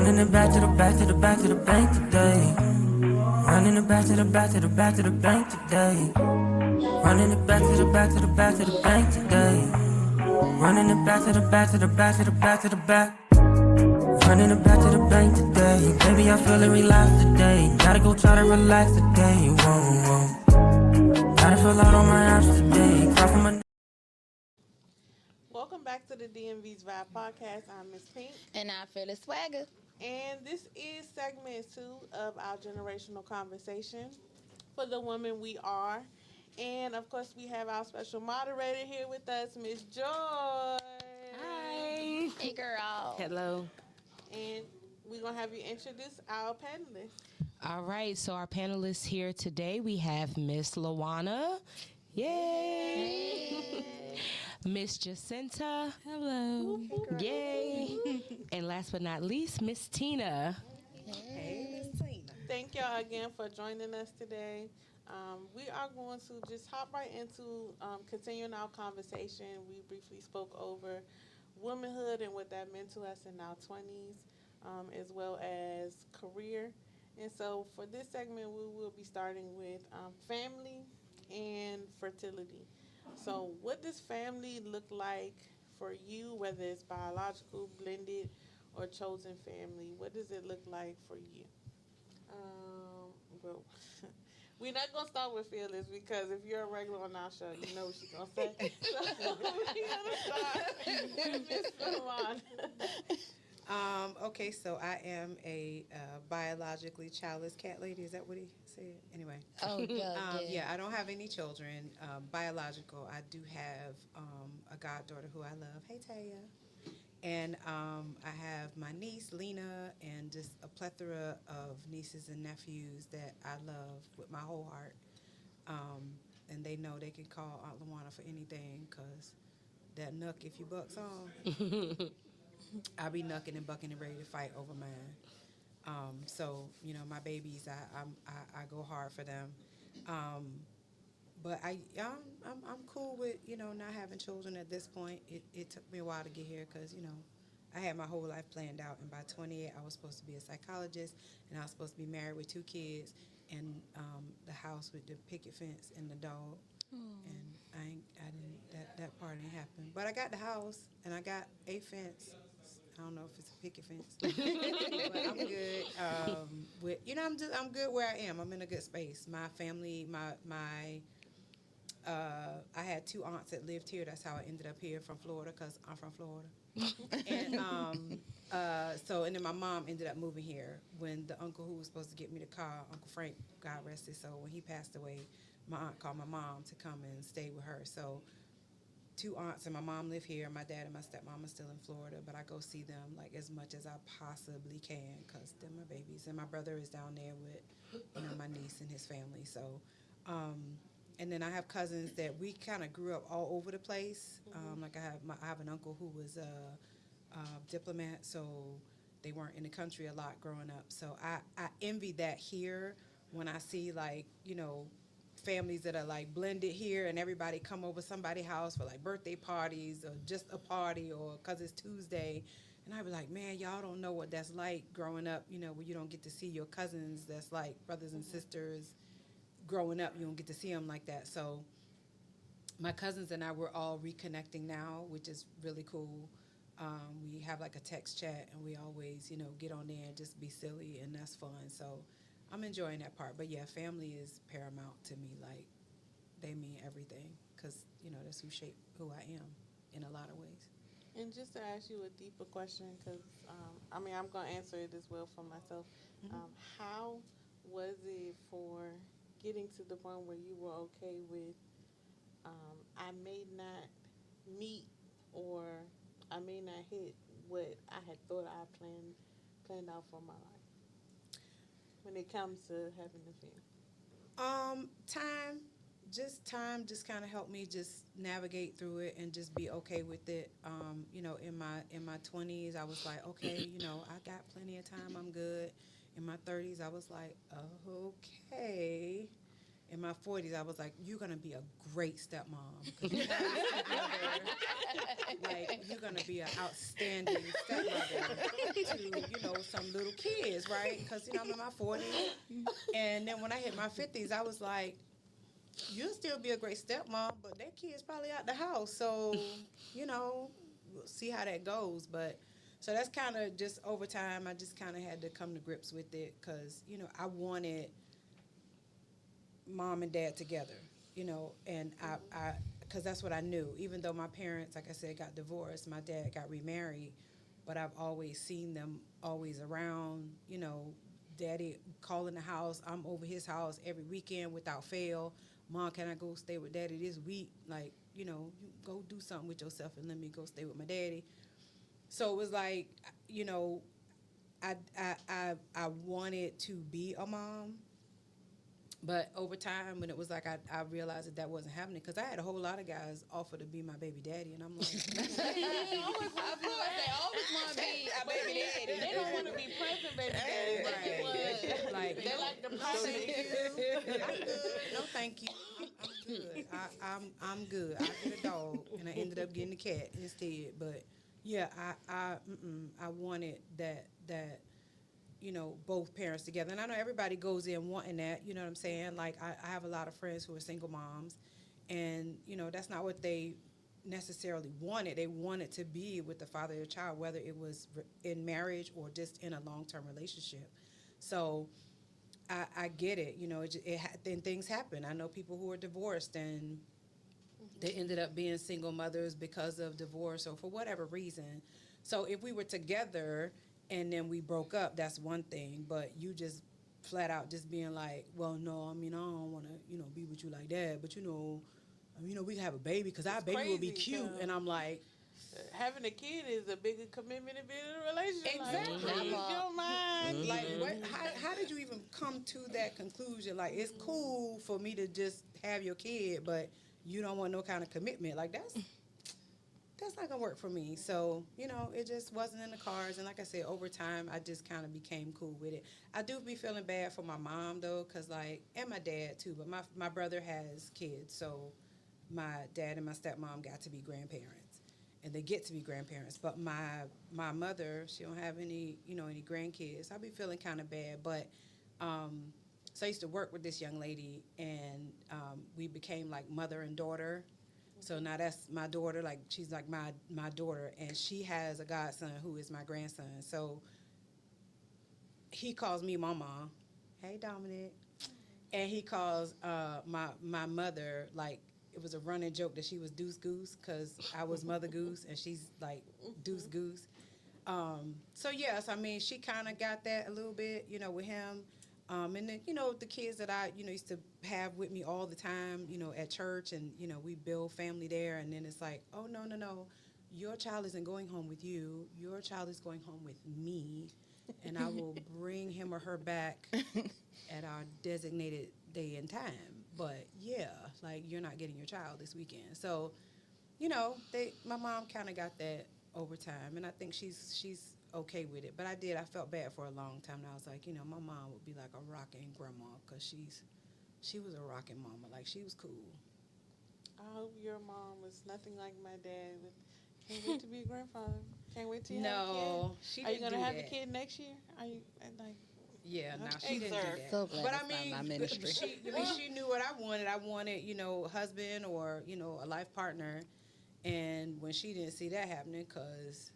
Running it back to the back to the back to the bank today. Running it back to the back to the back to the bank today. Running it back to the back to the back to the bank today. Running it back to the back to the back to the back to the back. Running it back to the bank today. Baby, I feel it relaxed today. Gotta go try to relax today. Whoa. Gotta fill out all my apps today. Cry from my. Welcome back to the DMV's Vibe Podcast. I'm Miss Pink. And I feel the swagger. And this is segment 2 of our generational conversation for the women we are. And of course, we have our special moderator here with us, Miss Joy. Hi. Hey, girl. Hello. And we're going to have you introduce our panelists. All right, so our panelists here today, we have Miss Lawana. Yay. Miss Jacinta. Hello. Yay. And last but not least, Miss Tina. Hey, Miss Tina. Thank y'all again for joining us today. We are going to just hop right into continuing our conversation. We briefly spoke over womanhood and what that meant to us in our 20s, as well as career. And so for this segment, we will be starting with family and fertility. So what does family look like for you, whether it's biological, blended, or chosen family? What does it look like for you? Well, we're not going to start with Phyllis because if you're a regular on our show, you know what she's going to say. So we're going to start with Miss Salon. Okay, so I am a biologically childless cat lady. Is that what he said? Anyway. Oh, Yeah, I don't have any children. Biological, I do have a goddaughter who I love. Hey, Taya. And I have my niece, Lena, and just a plethora of nieces and nephews that I love with my whole heart. And they know they can call Aunt Lawana for anything because that nuck if you bucks on. I'll be knucking and bucking and ready to fight over mine. So, you know, my babies, I go hard for them. But I'm cool with, you know, not having children at this point. It took me a while to get here because, you know, I had my whole life planned out. And by 28, I was supposed to be a psychologist. And I was supposed to be married with 2 kids and the house with the picket fence and the dog. And that part didn't happen. But I got the house and I got a fence. I don't know if it's a picket fence, but I'm good. I'm good where I am. I'm in a good space. My family, I had 2 aunts that lived here. That's how I ended up here from Florida because I'm from Florida. And then my mom ended up moving here when the uncle who was supposed to get me the car, Uncle Frank, God rest his soul, when he passed away, my aunt called my mom to come and stay with her. So 2 aunts and my mom live here. My dad and my stepmom are still in Florida, but I go see them like as much as I possibly can because they're my babies. And my brother is down there with, you know, my niece and his family. So, and then I have cousins that we kind of grew up all over the place. Like I have an uncle who was a diplomat, so they weren't in the country a lot growing up. So I envy that here when I see like, you know, families that are like blended here and everybody come over somebody's house for like birthday parties or just a party or because it's Tuesday. And I be like, man, y'all don't know what that's like growing up, you know, where you don't get to see your cousins that's like brothers and sisters growing up. You don't get to see them like that. So my cousins and I, we're all reconnecting now, which is really cool. We have like a text chat and we always, you know, get on there and just be silly and that's fun. So I'm enjoying that part. But yeah, family is paramount to me. Like, they mean everything because, you know, that's who shaped who I am in a lot of ways. And just to ask you a deeper question, because, I'm going to answer it as well for myself. How was it for getting to the point where you were okay with, I may not meet or I may not hit what I had thought I planned out for my life when it comes to having a family? Time just kind of helped me just navigate through it and just be okay with it. You know, in my 20s, I was like, okay, you know, I got plenty of time. I'm good. In my 30s, I was like, okay. In my 40s, I was like, you're going to be a great stepmom. 'Cause like, you're going to be an outstanding stepmother to, you know, some become little kids, right? Because, you know, I'm in my 40s. And then when I hit my 50s, I was like, you'll still be a great stepmom, but that kid's probably out the house. So, you know, we'll see how that goes. But so that's kind of just over time. I just kind of had to come to grips with it because, you know, I wanted mom and dad together, you know, and I because that's what I knew. Even though my parents, like I said, got divorced, my dad got remarried, but I've always seen them always around, you know, daddy calling the house. I'm over his house every weekend without fail. Mom, can I go stay with daddy this week? Like, you know, you go do something with yourself and let me go stay with my daddy. So it was like, you know, I wanted to be a mom, but over time, when it was like I realized that wasn't happening because I had a whole lot of guys offer to be my baby daddy, and I'm like, They always want to be a baby daddy. They don't want to be present, baby daddy. right, like They like the no, present. thank you. I'm good. No, thank you. I'm good. I'm good. I get a dog, and I ended up getting a cat instead. But yeah, I wanted that you know, both parents together. And I know everybody goes in wanting that, you know what I'm saying? Like, I have a lot of friends who are single moms, and, you know, that's not what they necessarily wanted. They wanted to be with the father of their child, whether it was in marriage or just in a long-term relationship. So I get it. You know, then things happen. I know people who are divorced and they ended up being single mothers because of divorce or for whatever reason. So if we were together and then we broke up, that's one thing. But you just flat out just being like, well, no, I mean, I don't want to, you know, be with you like that. But, you know, I mean, you know, we can have a baby because our baby will be crazy, cute. And I'm like, having a kid is a bigger commitment than being in a relationship. exactly. Like, your mind. Like, what? How did you even come to that conclusion? Like, it's cool for me to just have your kid, but you don't want no kind of commitment. Like, that's not gonna work for me. So, you know, it just wasn't in the cards. And like I said, over time, I just kind of became cool with it. I do be feeling bad for my mom though, cause like, and my dad too. But my brother has kids, so my dad and my stepmom got to be grandparents, and they get to be grandparents. But my mother, she don't have any, you know, any grandkids. I be feeling kind of bad, but. So I used to work with this young lady, and we became like mother and daughter. So now that's my daughter, like she's like my daughter, and she has a godson who is my grandson. So he calls me mama. Hey, Dominic. And he calls my mother, like it was a running joke that she was Deuce Goose because I was Mother Goose and she's like Deuce Goose. So yes, I mean, she kind of got that a little bit, you know, with him. And then, you know, the kids that I, you know, used to have with me all the time, you know, at church, and, you know, we build family there. And then it's like, oh, no. Your child isn't going home with you. Your child is going home with me. And I will bring him or her back at our designated day and time. But, yeah, like, you're not getting your child this weekend. So, you know, my mom kind of got that over time. And I think she's okay with it. But I felt bad for a long time. And I was like, you know, my mom would be like a rocking grandma because she was a rocking mama. Like, she was cool. I hope your mom was nothing like my dad. Can't wait to be a grandfather. Can't wait to have a kid. No, she Are you didn't gonna do have that. a kid next year? Are you like? Yeah, no, Okay, she didn't sir. do that. So glad But it's I not mean, my ministry. she knew what I wanted. I wanted, you know, a husband or, you know, a life partner. And when she didn't see that happening, because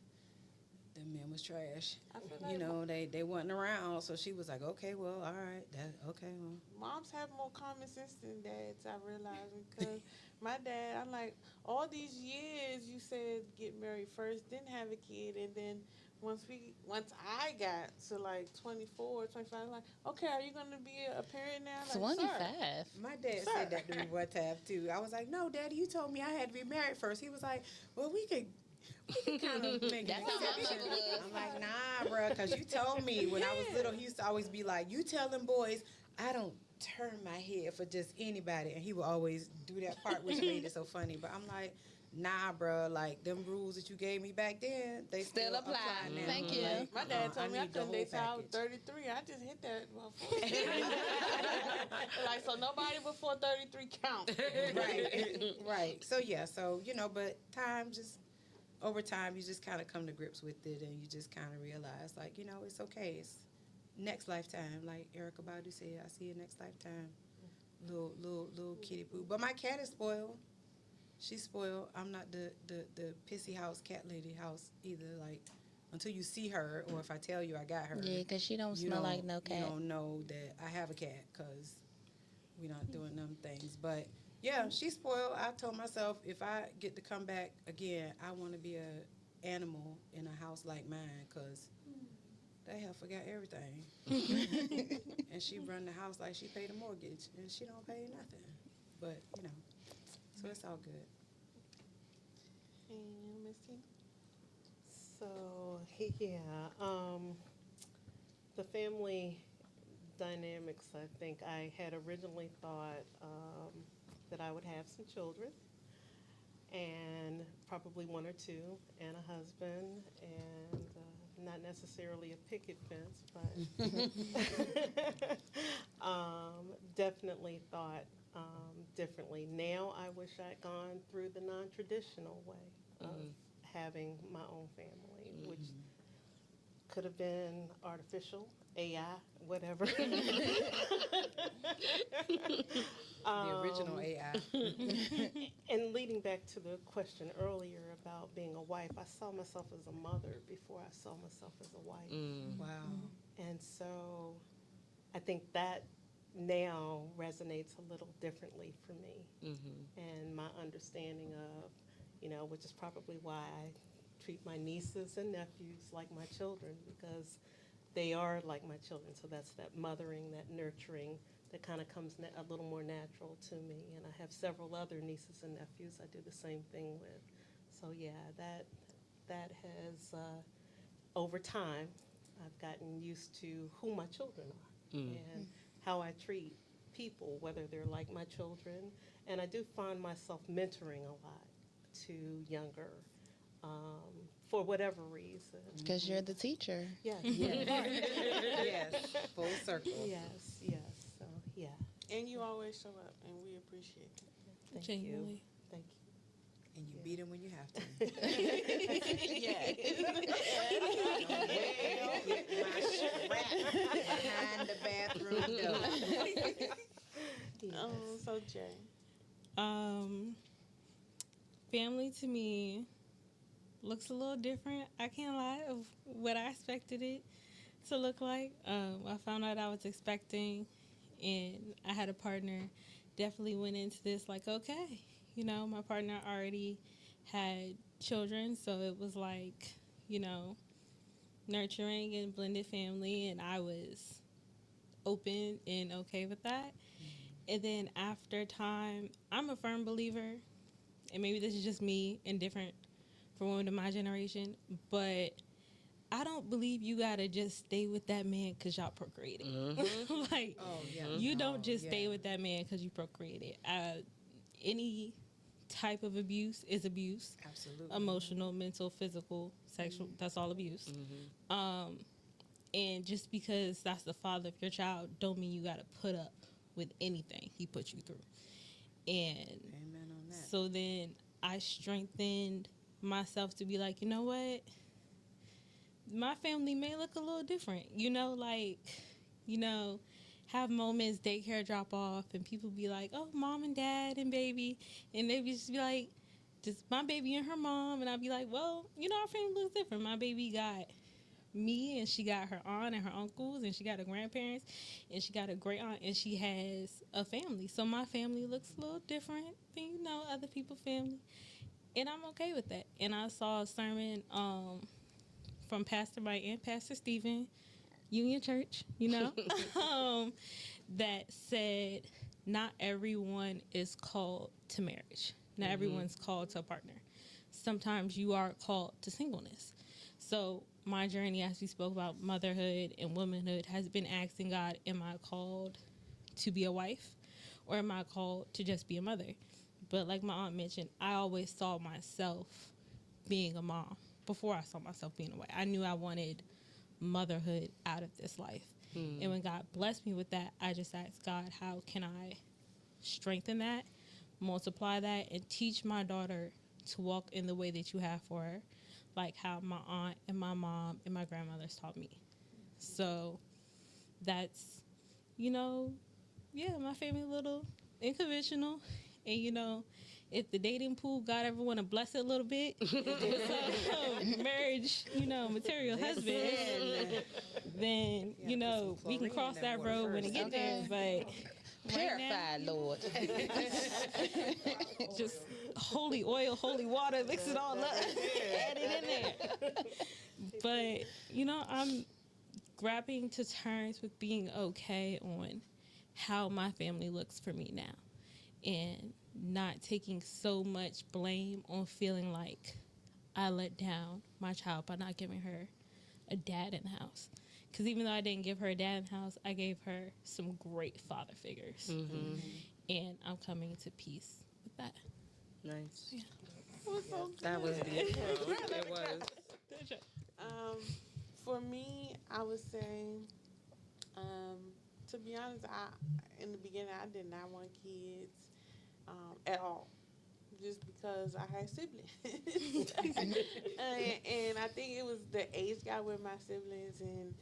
the men was trash, I feel like you know, they wasn't around. So she was like, okay, well, all right, okay, well. moms have more common sense than dads. I realize because my dad, I'm like, all these years you said get married first, then have a kid, and then once I got to like 24, 25, I'm like, okay, are you gonna be a parent now? Like, 25. sir, My dad Sir. said that to me one time too. I was like, "No, Daddy, you told me I had to be married first." He was like, "Well, we could kind of make an That's how my exception." mother was. I'm like, "Nah, bro, because you told me when I was little. He used to always be like, you tell them boys, I don't turn my head for just anybody,' and he would always do that part, which made it so funny. But I'm like, nah, bro, like them rules that you gave me back then, they still apply. now. Thank you. Like, my dad told me I need the couldn't whole date till I was package. 33. I just hit that about 40. Like, so nobody before 33 counts. Right. So yeah, so you know, but time just over time, you just kind of come to grips with it, and you just kind of realize, like, you know, it's okay. It's next lifetime. Like Erica Badu said, I see you next lifetime. Little kitty poo. But my cat is spoiled. She's spoiled. I'm not the pissy house cat lady house either. Like, until you see her, or if I tell you I got her. Yeah, because she don't smell like no cat. You don't know that I have a cat, because we're not doing them things. But, yeah, she's spoiled. I told myself, if I get to come back again, I want to be a animal in a house like mine, because that hell forgot everything. And she run the house like she paid a mortgage, and she don't pay nothing. But, you know, so it's all good. And Miss Tina? So, yeah, the family dynamics, I think I had originally thought that I would have some children, and probably one or two, and a husband, and not necessarily a picket fence, but definitely thought differently. Now I wish I'd gone through the non-traditional way of having my own family, which could have been artificial, AI, whatever. The original AI. And leading back to the question earlier about being a wife, I saw myself as a mother before I saw myself as a wife. Wow. And so I think that now resonates a little differently for me. And my understanding of, you know, which is probably why I treat my nieces and nephews like my children, because they are like my children. So that's that mothering, that nurturing that kind of comes a little more natural to me. And I have several other nieces and nephews I do the same thing with. So yeah, that has, over time, I've gotten used to who my children are and how I treat people, whether they're like my children. And I do find myself mentoring a lot to younger, for whatever reason. Because you're the teacher. Yes. Yes, full circle. Yes. So, yeah. And you always show up, and we appreciate it. Thank Genuinely. you. Thank you. And you beat them when you have to. Yeah. Get my strap behind the bathroom door. Yes. So Jay. Family to me looks a little different. I can't lie, of what I expected it to look like. I found out I was expecting, and I had a partner. Definitely went into this like, okay, you know, my partner already had children, so it was like, you know, nurturing and blended family, and I was open and okay with that. And then after time, I'm a firm believer, and maybe this is just me and different for women of my generation, but I don't believe you gotta just stay with that man because y'all procreated. Like, you don't just stay with that man because you procreated. Any type of abuse is abuse. Absolutely. Emotional, mental, physical, sexual, that's all abuse. And just because that's the father of your child don't mean you gotta put up with anything he put you through. And Amen on that. so then I strengthened myself to be like, you know what? My family may look a little different, you know, like, you know, have moments, daycare drop off, and people be like, oh, mom and dad and baby. And they just be like, just my baby and her mom. And I'd be like, well, you know, our family looks different. My baby got me, and she got her aunt and her uncles, and she got her grandparents, and she got a great aunt, and she has a family. So my family looks a little different than, you know, other people's family. And I'm okay with that. And I saw a sermon from Pastor Mike and Pastor Stephen, Union Church, you know, that said, not everyone is called to marriage. Not everyone's called to a partner. Sometimes you are called to singleness. So my journey, as we spoke about motherhood and womanhood, has been asking God, am I called to be a wife, or am I called to just be a mother? But like my aunt mentioned, I always saw myself being a mom before I saw myself being a wife. I knew I wanted motherhood out of this life. And when God blessed me with that, I just asked God, how can I strengthen that, multiply that, and teach my daughter to walk in the way that you have for her, like how my aunt and my mom and my grandmothers taught me. So that's, you know, yeah, my family a little unconventional. And, you know, if the dating pool God ever want to bless it a little bit with some marriage, you know, material husband, then, you know, we can cross that road when it get there. But Purified, Lord. just holy oil, holy water, mix it all up, add it in there. But, you know, I'm grabbing to terms with being okay on how my family looks for me now, and not taking so much blame on feeling like I let down my child by not giving her a dad in the house. Because even though I didn't give her a dad in the house, I gave her some great father figures. Mm-hmm. And I'm coming to peace with that. Nice. Yeah. It was so good. That was beautiful. It was. For me, I would say, to be honest, in the beginning I did not want kids at all, just because I had siblings, and I think it was the age gap with my siblings and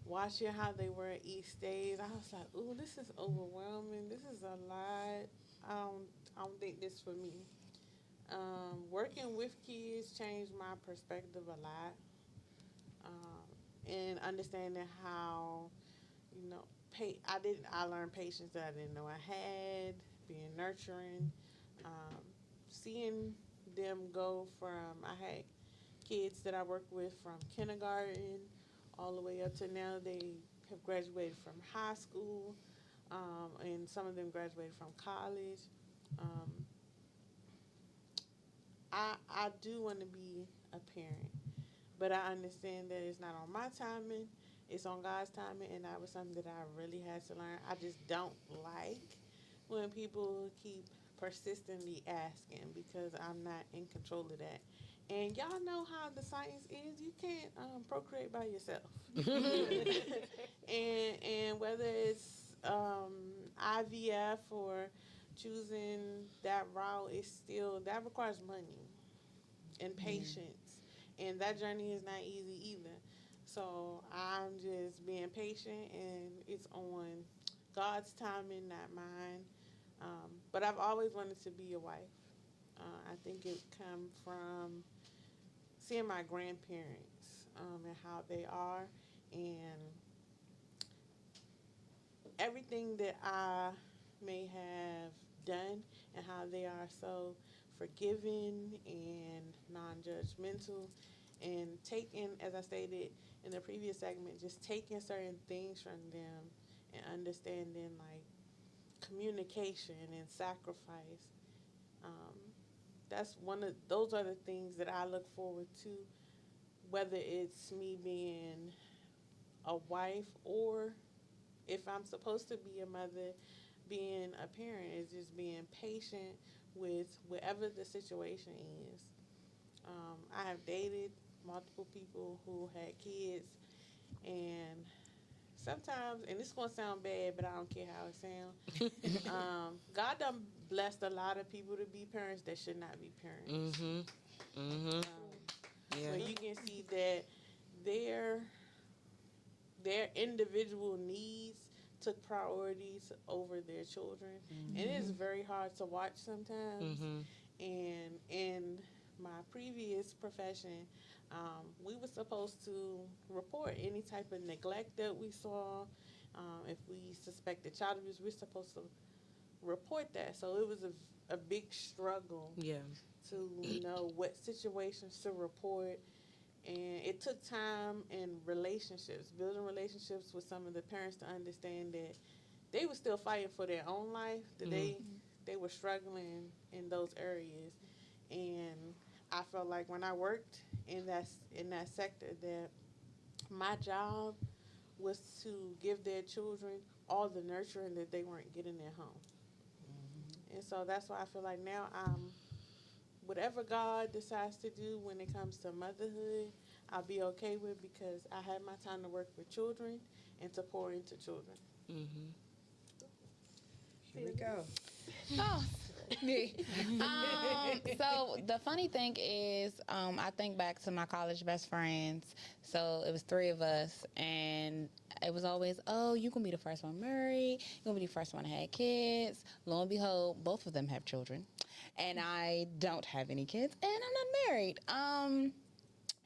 watching how they were at each stage. I was like, "Ooh, this is overwhelming. This is a lot. I don't think this for me." Working with kids changed my perspective a lot, and understanding how, you know, I learned patience that I didn't know I had, being nurturing, seeing them go from, I had kids that I worked with from kindergarten all the way up to now. They have graduated from high school, and some of them graduated from college. Um, I do want to be a parent, but I understand that it's not on my timing, it's on God's timing, and that was something that I really had to learn. I just don't like when people keep persistently asking, because I'm not in control of that. And y'all know how the science is. You can't procreate by yourself. And whether it's IVF or choosing that route, is still, that requires money and patience. And that journey is not easy either. So I'm just being patient, and it's on God's timing, not mine. But I've always wanted to be a wife. I think it come from seeing my grandparents, and how they are, and everything that I may have done, and how they are so forgiving and non-judgmental, and taking, as I stated in the previous segment, just taking certain things from them and understanding, like, communication and sacrifice. Um, those are the things that I look forward to, whether it's me being a wife, or if I'm supposed to be a mother, being a parent, is just being patient with whatever the situation is. I have dated multiple people who had kids, and sometimes, and this is gonna sound bad, but I don't care how it sounds. God done blessed a lot of people to be parents that should not be parents. Mm-hmm. Mm-hmm. Yeah. Where you can see that their individual needs took priorities over their children, and it is very hard to watch sometimes. And in my previous profession, we were supposed to report any type of neglect that we saw. If we suspected child abuse, we're supposed to report that. So it was a big struggle, Yeah. to know what situations to report. And it took time and relationships, building relationships with some of the parents, to understand that they were still fighting for their own life, that they were struggling in those areas. And I felt like when I worked in that sector, that my job was to give their children all the nurturing that they weren't getting at home. And so that's why I feel like now whatever God decides to do when it comes to motherhood, I'll be okay with, because I had my time to work with children and to pour into children. Here we go. Oh, So the funny thing is, I think back to my college best friends. So it was 3 of us, and it was always, oh, you gonna be the first one married, you gonna be the first one to have kids. Lo and behold, both of them have children, and I don't have any kids, and I'm not married.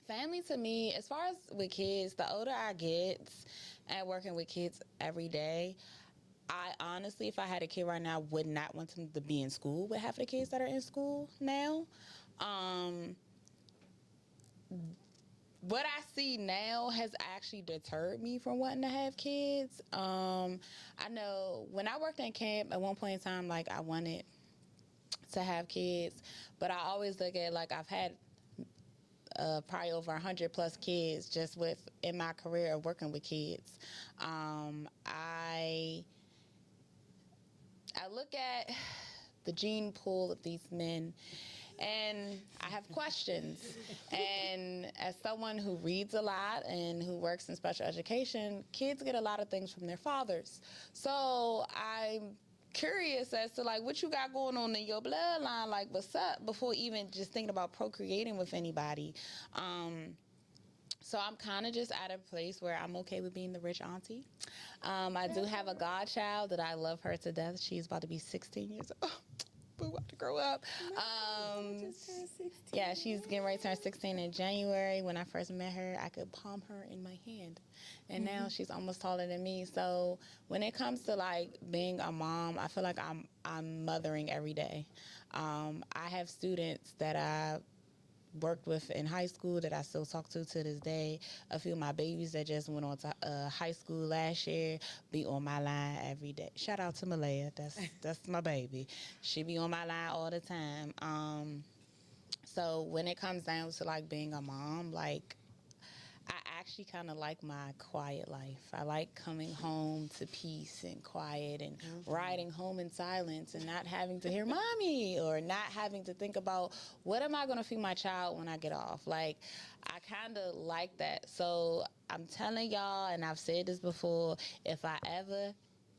Family to me, as far as with kids, the older I get and working with kids every day, I honestly, if I had a kid right now, would not want them to be in school with half of the kids that are in school now. What I see now has actually deterred me from wanting to have kids. I know when I worked in camp at one point in time, like I wanted to have kids, but I always look at like I've had probably over 100 plus kids just with in my career of working with kids. I look at the gene pool of these men and I have questions. And as someone who reads a lot and who works in special education, kids get a lot of things from their fathers. So I'm curious as to like what you got going on in your bloodline, like what's up, before even just thinking about procreating with anybody. So I'm kind of just at a place where I'm okay with being the rich auntie. I do have a godchild that I love her to death. She's about to be 16 years old. Boo, about to grow up. Yeah, she's getting ready to turn 16 in January. When I first met her, I could palm her in my hand. And now she's almost taller than me. So when it comes to like being a mom, I feel like I'm mothering every day. I have students that I worked with in high school that I still talk to this day. A few of my babies that just went on to high school last year be on my line every day. Shout out to Malaya. That's my baby. She be on my line all the time. So when it comes down to like being a mom, like I actually kind of like my quiet life. I like coming home to peace and quiet and riding home in silence and not having to hear mommy or not having to think about what am I going to feed my child when I get off. Like, I kind of like that. So I'm telling y'all, and I've said this before, if I ever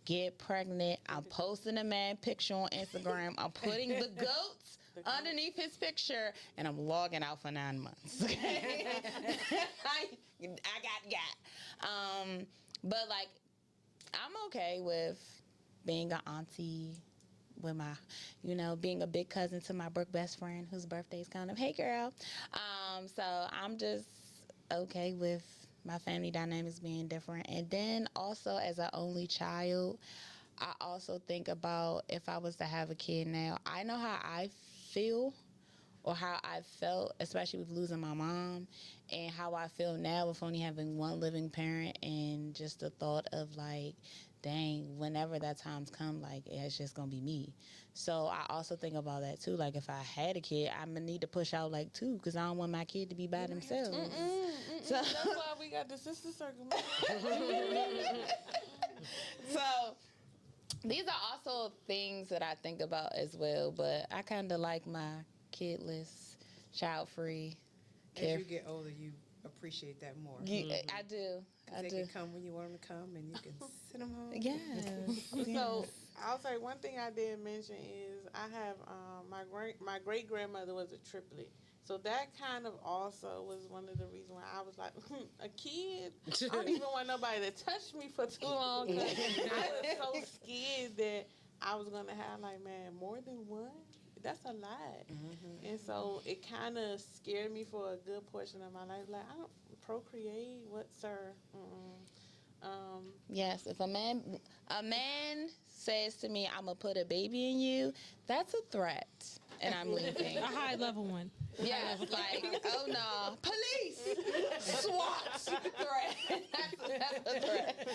get pregnant, I'm posting a man picture on Instagram. I'm putting the goats underneath his picture, and I'm logging out for 9 months. I got. But like, I'm okay with being an auntie, with my, being a big cousin to my Brooke best friend whose birthday's coming up. Hey, girl. So I'm just okay with my family dynamics being different. And then also as an only child, I also think about if I was to have a kid now, I know how I feel or how I felt, especially with losing my mom, and how I feel now with only having one living parent, and just the thought of like, dang, whenever that time's come, like it's just gonna be me. So I also think about that too. Like if I had a kid, I'm gonna need to push out like 2 because I don't want my kid to be by themselves. So that's why we got the sister circle. So these are also things that I think about as well, but I kind of like my kidless, child-free. As you get older, you appreciate that more. I do. They can come when you want them to come, and you can send them home. Yeah. So I'll say one thing I didn't mention is I have my great grandmother was a triplet. So that kind of also was one of the reasons why I was like, a kid? I don't even want nobody to touch me for too long. 'Cause I was so scared that I was going to have, like, man, more than one? That's a lot. And so it kind of scared me for a good portion of my life. Like, I don't procreate. What, sir? Yes, if a man says to me, I'm going to put a baby in you, that's a threat. And I'm leaving. A high level one. Yes, like, oh no, police, SWAT, threat. That's a threat.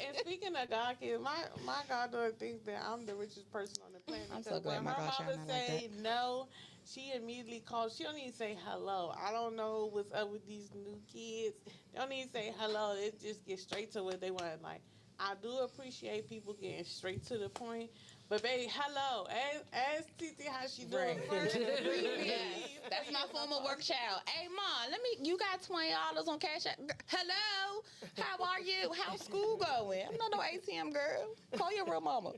And speaking of God kids, my goddaughter thinks that I'm the richest person on the planet. I'm so glad my godchild not like say no, she immediately calls. She don't even say hello. I don't know what's up with these new kids. They don't even say hello. They just get straight to what they want. Like, I do appreciate people getting straight to the point. But baby, hello. Ask Titi how she doing first. Yes, that's my former work child. Hey, Ma, you got $20 on Cash App. Hello, how are you? How's school going? I'm not no ATM girl. Call your real mama.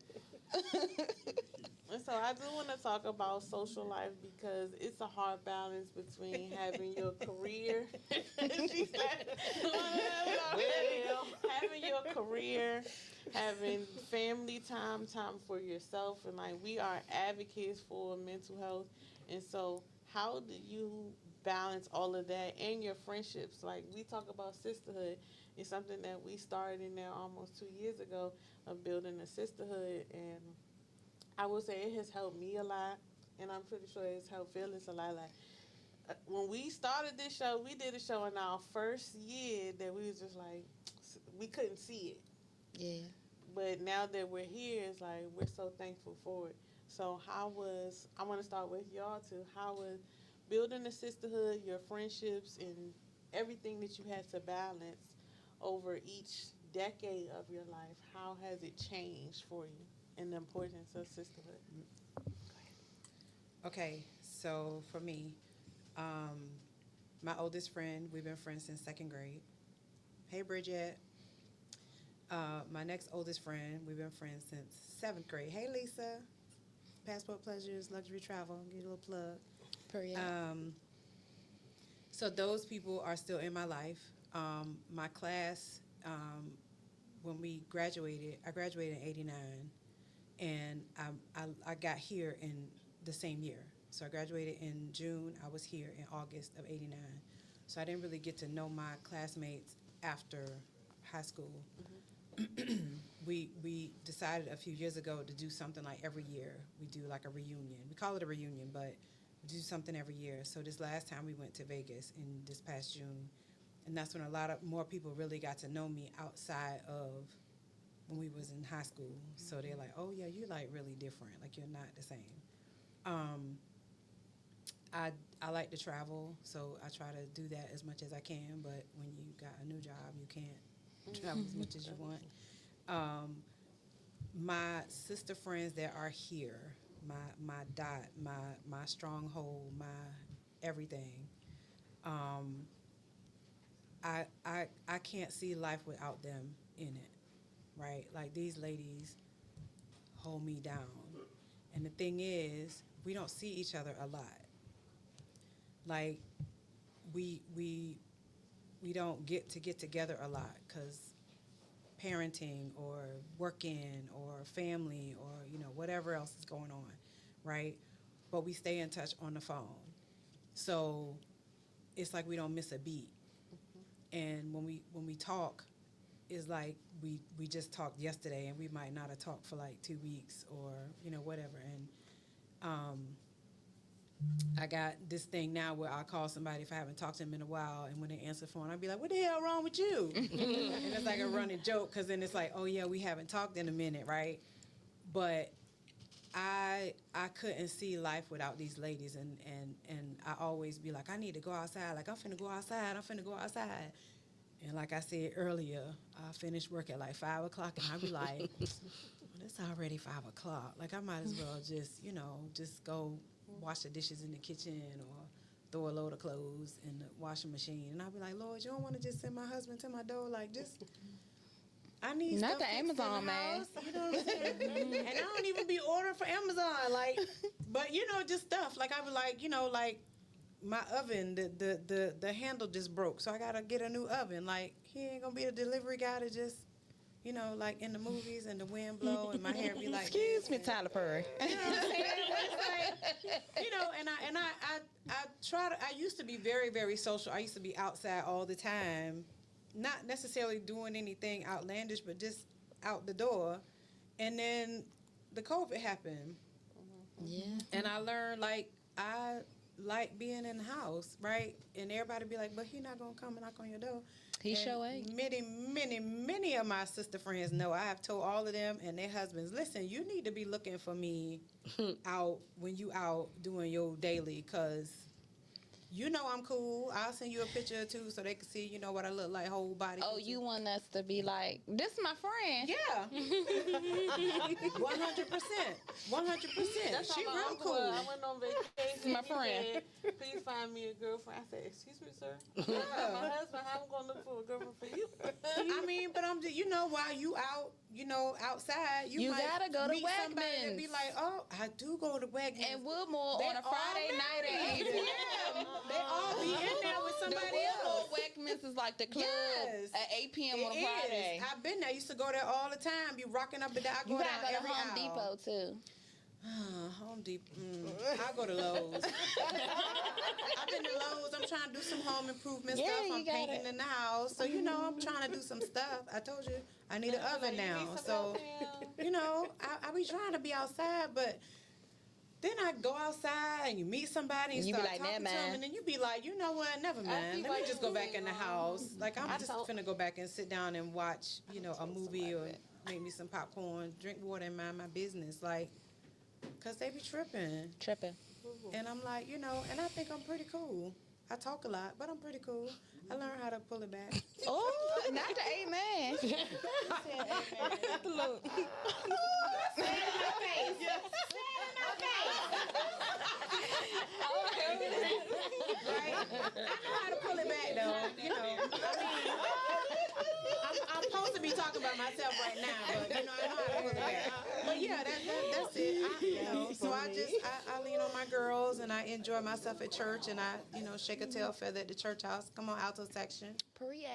And so I do want to talk about social life because it's a hard balance between having your career. She said, having your career, having family time, time for yourself, and like we are advocates for mental health. And so, how do you balance all of that and your friendships? Like we talk about sisterhood, it's something that we started now almost 2 years ago of building a sisterhood, and I would say it has helped me a lot, and I'm pretty sure it's helped Phyllis a lot. Like when we started this show, we did a show in our first year that we was just like we couldn't see it, Yeah. but now that we're here, it's like we're so thankful for it. So I want to start with y'all too. How was building a sisterhood, your friendships, and everything that you had to balance over each decade of your life? How has it changed for you, and the importance of sisterhood? Okay, so for me, my oldest friend, we've been friends since second grade. Hey, Bridget. My next oldest friend, we've been friends since seventh grade. Hey, Lisa. Passport Pleasures, Luxury Travel. Get a little plug. Period. So those people are still in my life. My class, when we graduated, I graduated in '89, and I got here in the same year. So I graduated in June. I was here in August of '89. So I didn't really get to know my classmates after high school. We decided a few years ago to do something like every year. We do like a reunion. We call it a reunion, but we do something every year. So this last time we went to Vegas in this past June, and that's when a lot of more people really got to know me outside of when we was in high school. So they're like, oh yeah, you're like really different. Like you're not the same. I like to travel, so I try to do that as much as I can. But when you got a new job, you can't travel as much as you want. My sister friends that are here, my dot, my stronghold, my everything. I can't see life without them in it, right? Like these ladies hold me down. And the thing is, we don't see each other a lot. Like we don't get together a lot because parenting or working or family or whatever else is going on, right? But we stay in touch on the phone, so it's like we don't miss a beat. And when we talk, it's like we just talked yesterday, and we might not have talked for like 2 weeks or whatever. And I got this thing now where I'll call somebody if I haven't talked to them in a while, and when they answer the phone, I'll be like, what the hell wrong with you? And it's like a running joke, because then it's like, oh yeah, we haven't talked in a minute, right? But I couldn't see life without these ladies, and I always be like, I need to go outside. Like, I'm finna go outside. And like I said earlier, I finish work at like 5 o'clock, and I be like, well, it's already 5 o'clock. Like, I might as well just go wash the dishes in the kitchen or throw a load of clothes in the washing machine. And I'll be like, Lord, you don't want to just send my husband to my door? Like, just, I need Not stuff the fixed Amazon, in the man. house. You know what I'm saying? And I don't even be ordering for Amazon. Like, but, just stuff. Like, I was like, like, my oven, the handle just broke. So I got to get a new oven. Like, he ain't going to be a delivery guy to just, like in the movies and the wind blow and my hair be like, Excuse me, Tyler Perry. you know what I'm saying? But it's like, and I try to. I used to be very, very social. I used to be outside all the time, not necessarily doing anything outlandish, but just out the door. And then the COVID happened. Yeah. And I learned, like, I like being in the house, right? And everybody be like, but he not going to come and knock on your door. He And sure ain't. many of my sister friends know. I have told all of them and their husbands, listen, you need to be looking for me out when you out doing your daily, because I'm cool. I'll send you a picture or two so they can see, what I look like, whole body. Oh, picture. you want us to be like, this is my friend? Yeah. 100%. 100%. That's She how my real uncle cool. was. I went on vacation. My He friend. said, please find me a girlfriend. I said, excuse me, sir. My husband, how I'm going to look for a girlfriend for you? I mean, but while you out you know, outside, you You might gotta go to meet somebody and be Wegmans. like, oh, I do go to Wegmans. And Woodmore They on a all Friday night at 8 married. p.m. They all be in there with The somebody Woodmore else. Wegmans is like the club Yes. at 8 p.m. on a It Friday. is. I've been there. I used to go there all the time. Be rocking up and down. I You go gotta down go to every Home aisle. Depot too. Home Depot. I go to Lowe's. I've been to Lowe's. I'm trying to do some home improvement Yeah, stuff. you I'm gotta- painting in the house. So, you know, I'm trying to do some stuff. I told you I need an oven now. So, you know, I be trying to be outside, but then I go outside and you meet somebody and You be start like, talking "Nah, to them, man." and then you be like, you know what, never mind. Let me just go back in the house. Like, I'm just finna go back and sit down and watch, you know, a movie or make me some popcorn, drink water, and mind my business. Like, because they be tripping. Tripping. And I'm like, you know, and I think I'm pretty cool. I talk a lot, but I'm pretty cool. I learned how to pull it back. Oh, not the amen. Look. Right? I know how to pull it back, though. You know, I mean, I'm supposed to be talking about myself right now, but, you know, I know how to pull it back. But, yeah, that's it. You know, so I lean on my girls, and I enjoy myself at church, and I, you know, shake a tail feather at the church house. Come on, alto section. Period.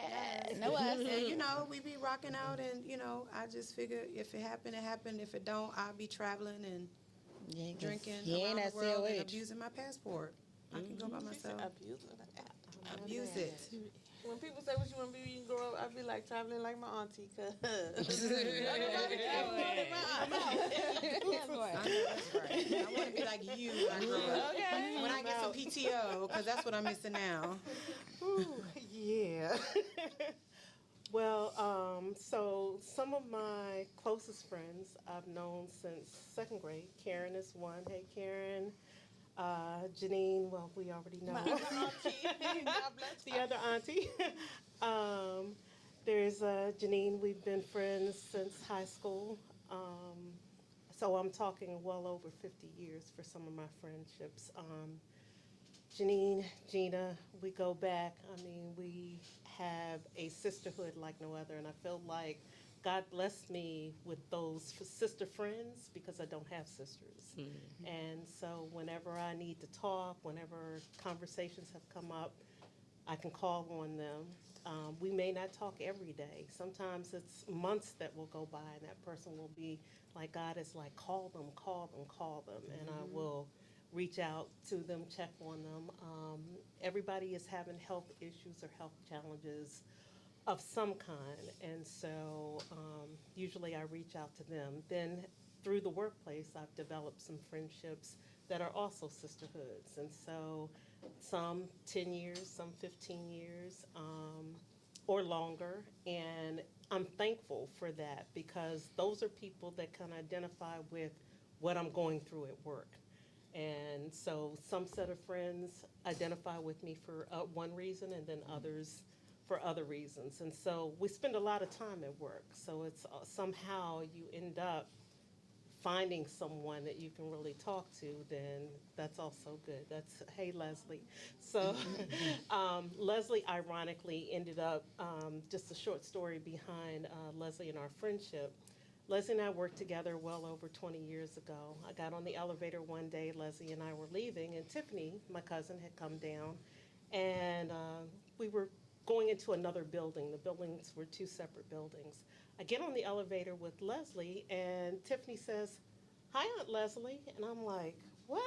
No us. And, you know, we be rocking out, and, you know, I just figure if it happened, it happened. If it don't, I'll be traveling and drinking around the world and abusing my passport. I can go by myself. Abuse it. When people say what you want to be when you grow up, I be like traveling like my auntie, cause I know that's right. I want to be like you when I grow up. Okay. When I get some PTO, because that's what I'm missing now. Yeah. Well, so some of my closest friends I've known since second grade. Karen is one. Hey, Karen. Janine, well, we already know. The other auntie. There's Janine. We've been friends since high school. So I'm talking well over 50 years for some of my friendships. Janine, Gina, we go back. I mean, we have a sisterhood like no other, and I feel like God blessed me with those sister friends because I don't have sisters. And so whenever I need to talk, whenever conversations have come up, I can call on them. We may not talk every day. Sometimes it's months that will go by and that person will be like, God is like, call them, call them, call them. And I will reach out to them, check on them. Everybody is having health issues or health challenges of some kind. And so usually I reach out to them. Then through the workplace, I've developed some friendships that are also sisterhoods. And so some 10 years, some 15 years, or longer. And I'm thankful for that because those are people that can identify with what I'm going through at work. And so some set of friends identify with me for one reason and then others for other reasons. And so we spend a lot of time at work. So it's somehow you end up finding someone that you can really talk to, then that's also good. That's, hey, Leslie. So Leslie, ironically, ended up, just a short story behind Leslie and our friendship. Leslie and I worked together well over 20 years ago. I got on the elevator one day, Leslie and I were leaving, and Tiffany, my cousin, had come down, and we were going into another building. The buildings were two separate buildings. I get on the elevator with Leslie, and Tiffany says, "Hi, Aunt Leslie." And I'm like, what?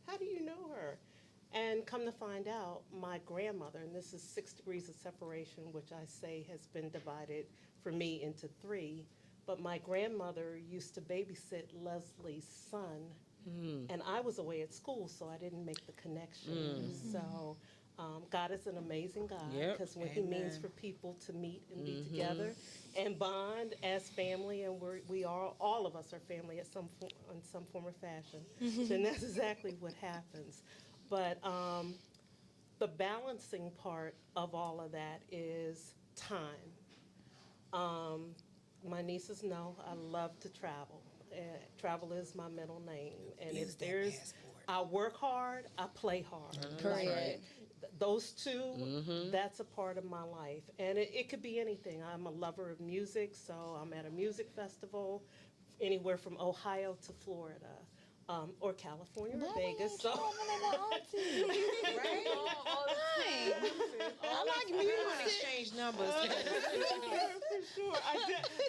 How do you know her? And come to find out, my grandmother, and this is 6 degrees of separation, which I say has been divided for me into 3, but my grandmother used to babysit Leslie's son, and I was away at school, so I didn't make the connection. So God is an amazing God, because when He means for people to meet and be together and bond as family, and we are, all of us are family at some in some form or fashion, then that's exactly what happens. But the balancing part of all of that is time. My nieces know I love to travel. Travel is my middle name, and if there's, I work hard, I play hard. Correct. those two, that's a part of my life. And it could be anything. I'm a lover of music, so I'm at a music festival anywhere from Ohio to Florida. Or California or Vegas. So Right? I like music. We want to exchange numbers. for sure.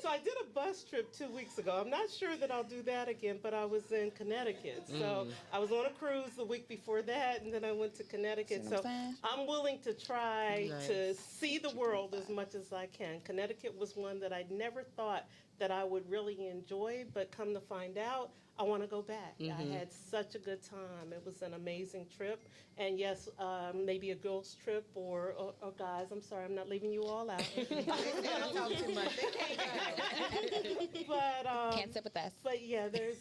I did a bus trip 2 weeks ago. I'm not sure that I'll do that again, but I was in Connecticut. So I was on a cruise the week before that, and then I went to Connecticut. See what So I'm saying? I'm willing to try Nice. to see the world as much as I can. Connecticut was one that I never thought that I would really enjoy, but come to find out, I want to go back. I had such a good time. It was an amazing trip. And yes, maybe a girls' trip or guys. I'm sorry, I'm not leaving you all out. Don't talk too much. They can't go. but Can't sit with us. but yeah, there's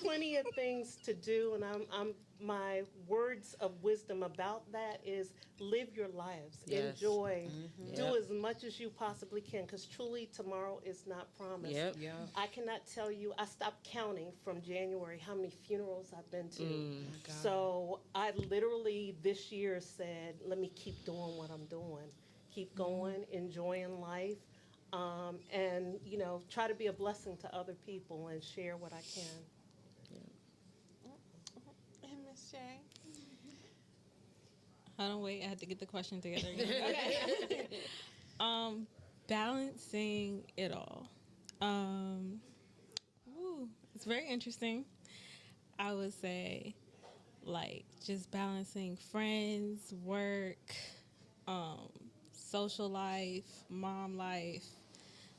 plenty of things to do, and I'm my words of wisdom about that is live your lives, Yes. enjoy, do Yep. as much as you possibly can, because truly tomorrow is not promised. Yep. Yeah. I cannot tell you. I stopped counting from January how many funerals I've been to. God. So I literally this year said, let me keep doing what I'm doing, keep going, enjoying life. And try to be a blessing to other people and share what I can. And Miss Shay. Hold on, wait. I had to get the question together. Okay. Balancing it all. It's very interesting. I would say, like, just balancing friends, work, social life, mom life,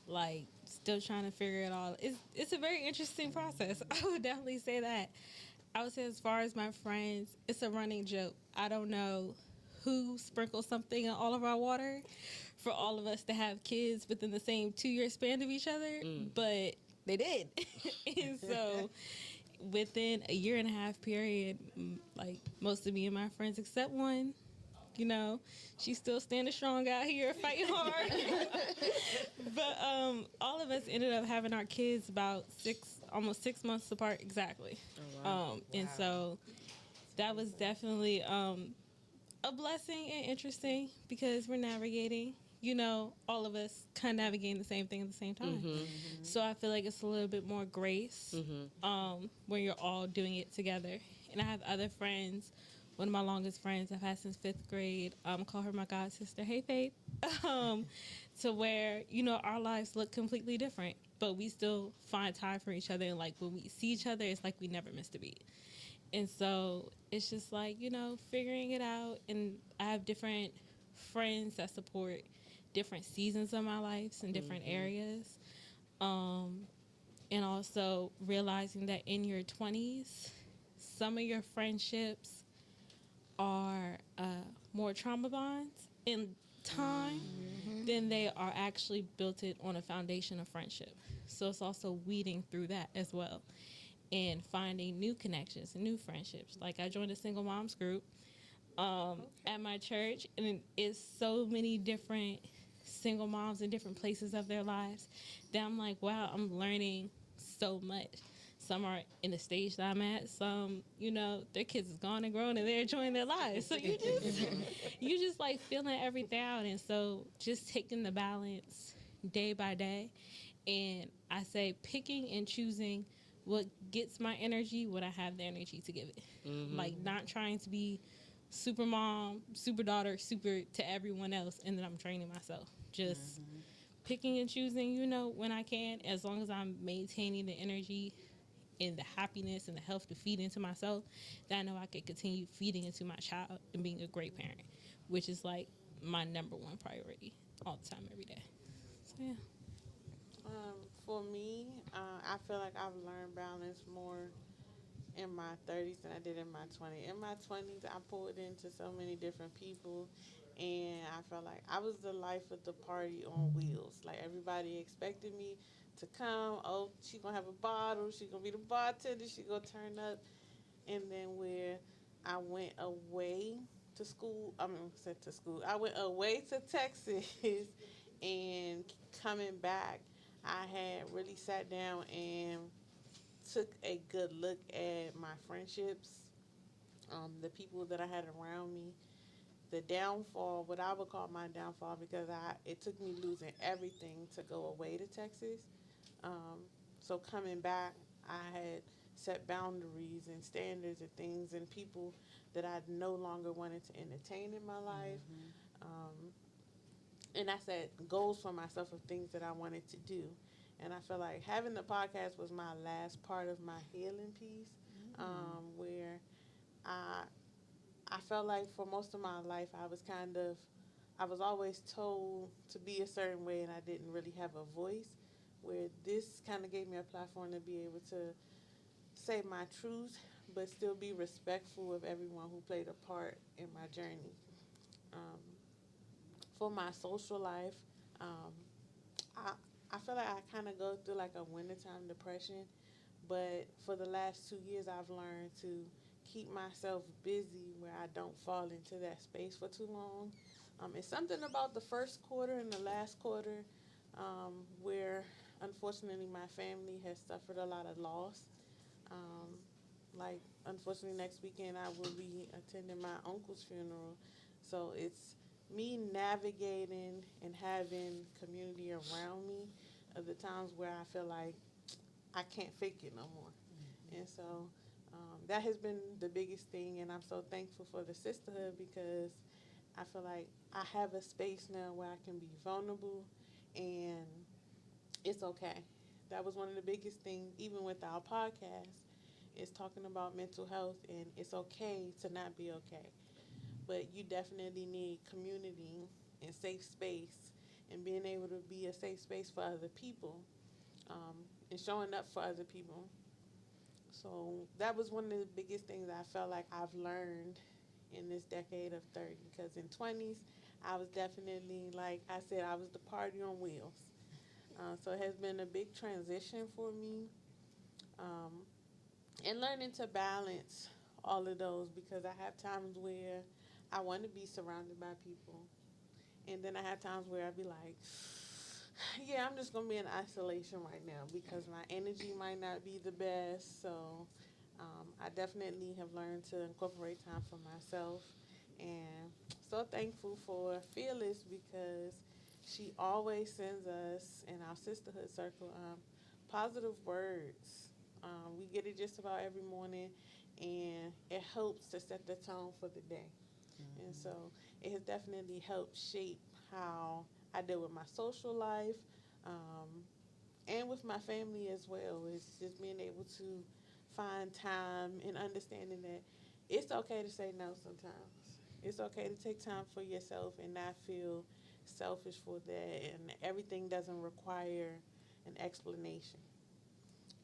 like, still trying to figure it all. It's a very interesting process. I would definitely say that. I would say as far as my friends, it's a running joke. I don't know who sprinkled something in all of our water for all of us to have kids within the same 2-year span of each other, but they did. And so within a 1.5 year period, like most of me and my friends except one, she's still standing strong out here fighting hard. But all of us ended up having our kids about almost 6 months apart exactly. And so that was definitely a blessing and interesting because we're navigating, all of us kind of navigating the same thing at the same time. So I feel like it's a little bit more grace when you're all doing it together. And I have other friends. One of my longest friends I've had since 5th grade, call her my god sister. Hey, Faith. To where, our lives look completely different, but we still find time for each other. And like when we see each other, it's like we never missed a beat. And so it's just like, figuring it out. And I have different friends that support different seasons of my life in different areas. And also realizing that in your 20s, some of your friendships are more trauma bonds in time than they are actually built it on a foundation of friendship. So it's also weeding through that as well and finding new connections and new friendships. Like I joined a single moms group at my church, and it's so many different single moms in different places of their lives that I'm like, wow, I'm learning so much. Some are in the stage that I'm at. Some, their kids is gone and grown and they're enjoying their lives. So you just like feeling everything out. And so just taking the balance day by day. And I say picking and choosing what gets my energy, what I have the energy to give it. Like not trying to be super mom, super daughter, super to everyone else. And then I'm training myself. Just picking and choosing, when I can, as long as I'm maintaining the energy and the happiness and the health to feed into myself, that I know I can continue feeding into my child and being a great parent, which is like my number one priority all the time, every day. So yeah. For me, I feel like I've learned balance more in my 30s than I did in my 20s. In my 20s, I poured into so many different people, and I felt like I was the life of the party on wheels. Like everybody expected me to come. Oh, she gonna have a bottle. She gonna be the bartender. She gonna turn up. And then where I went away to school. Said to school. I went away to Texas, and coming back, I had really sat down and took a good look at my friendships, the people that I had around me, the downfall, what I would call my downfall, because it took me losing everything to go away to Texas. Um, so coming back, I had set boundaries and standards and things and people that I no longer wanted to entertain in my life. Um, and I set goals for myself of things that I wanted to do. And I feel like having the podcast was my last part of my healing piece, where I I felt like for most of my life I was always told to be a certain way, and I didn't really have a voice. Where this kind of gave me a platform to be able to say my truth, but still be respectful of everyone who played a part in my journey. Um, for my social life, um, I I feel like I kind of go through like a wintertime depression, but for the last 2 years, I've learned to keep myself busy where I don't fall into that space for too long. It's something about the first quarter and the last quarter where, unfortunately, my family has suffered a lot of loss. Um, like, unfortunately, next weekend I will be attending my uncle's funeral. So it's me navigating and having community around me of the times where I feel like I can't fake it no more. And so that has been the biggest thing. And I'm so thankful for the sisterhood because I feel like I have a space now where I can be vulnerable and it's okay. That was one of the biggest things, even with our podcast, is talking about mental health and it's okay to not be okay. But you definitely need community and safe space and being able to be a safe space for other people and showing up for other people. So that was one of the biggest things I felt like I've learned in this decade of 30. Because in 20s, I was definitely, like I said, I was the party on wheels. So it has been a big transition for me. Um, and learning to balance all of those because I have times where I want to be surrounded by people. And then I have times where I be like, yeah, I'm just going to be in isolation right now because my energy might not be the best. So I definitely have learned to incorporate time for myself. And so thankful for Fearless because she always sends us in our sisterhood circle positive words. We get it just about every morning, and it helps to set the tone for the day. And so it has definitely helped shape how I deal with my social life and with my family as well. It's just being able to find time and understanding that it's okay to say no sometimes. It's okay to take time for yourself and not feel selfish for that. And everything doesn't require an explanation.